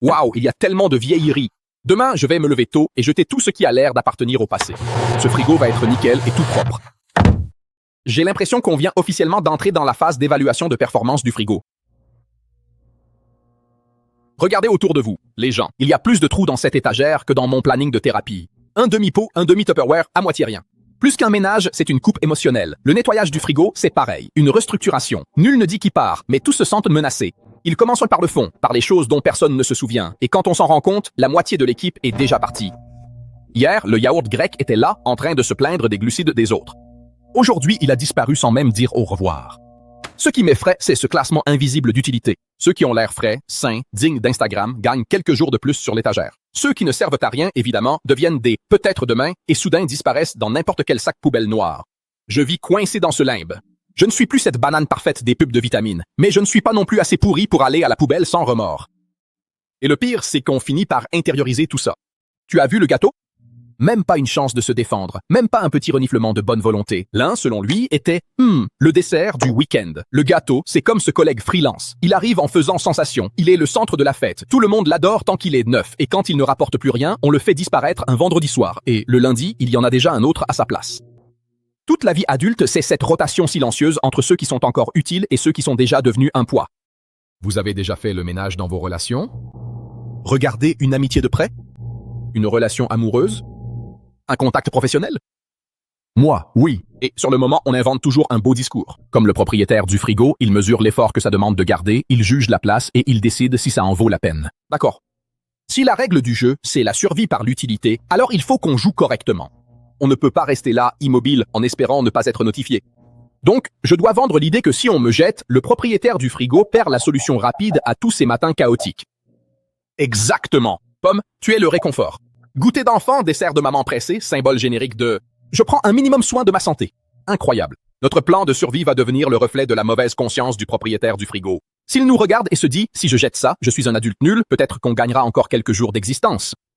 Waouh, il y a tellement de vieilleries. Demain, je vais me lever tôt et jeter tout ce qui a l'air d'appartenir au passé. Ce frigo va être nickel et tout propre. J'ai l'impression qu'on vient officiellement d'entrer dans la phase d'évaluation de performance du frigo. Regardez autour de vous, les gens. Il y a plus de trous dans cette étagère que dans mon planning de thérapie. Un demi-pot, un demi-Tupperware, à moitié rien. Plus qu'un ménage, c'est une coupe émotionnelle. Le nettoyage du frigo, c'est pareil. Une restructuration. Nul ne dit qui part, mais tous se sentent menacés. Ils commencent par le fond, par les choses dont personne ne se souvient. Et quand on s'en rend compte, la moitié de l'équipe est déjà partie. Hier, le yaourt grec était là, en train de se plaindre des glucides des autres. Aujourd'hui, il a disparu sans même dire au revoir. Ce qui m'effraie, c'est ce classement invisible d'utilité. Ceux qui ont l'air frais, sains, dignes d'Instagram gagnent quelques jours de plus sur l'étagère. Ceux qui ne servent à rien, évidemment, deviennent des « peut-être demain » et soudain disparaissent dans n'importe quel sac poubelle noir. Je vis coincé dans ce limbe. Je ne suis plus cette banane parfaite des pubs de vitamines, mais je ne suis pas non plus assez pourri pour aller à la poubelle sans remords. Et le pire, c'est qu'on finit par intérioriser tout ça. Tu as vu le gâteau? Même pas une chance de se défendre, même pas un petit reniflement de bonne volonté. L'un, selon lui, était le dessert du week-end. Le gâteau, c'est comme ce collègue freelance. Il arrive en faisant sensation. Il est le centre de la fête. Tout le monde l'adore tant qu'il est neuf. Et quand il ne rapporte plus rien, on le fait disparaître un vendredi soir. Et le lundi, il y en a déjà un autre à sa place. Toute la vie adulte, c'est cette rotation silencieuse entre ceux qui sont encore utiles et ceux qui sont déjà devenus un poids. Vous avez déjà fait le ménage dans vos relations? Regardez une amitié de près? Une relation amoureuse? Un contact professionnel? Moi, oui. Et sur le moment, on invente toujours un beau discours. Comme le propriétaire du frigo, il mesure l'effort que ça demande de garder, il juge la place et il décide si ça en vaut la peine. D'accord. Si la règle du jeu, c'est la survie par l'utilité, alors il faut qu'on joue correctement. On ne peut pas rester là, immobile, en espérant ne pas être notifié. Donc, je dois vendre l'idée que si on me jette, le propriétaire du frigo perd la solution rapide à tous ces matins chaotiques. Exactement. Pomme, tu es le réconfort. Goûter d'enfant, dessert de maman pressée, symbole générique de « je prends un minimum soin de ma santé ». Incroyable. Notre plan de survie va devenir le reflet de la mauvaise conscience du propriétaire du frigo. S'il nous regarde et se dit « si je jette ça, je suis un adulte nul, peut-être qu'on gagnera encore quelques jours d'existence ».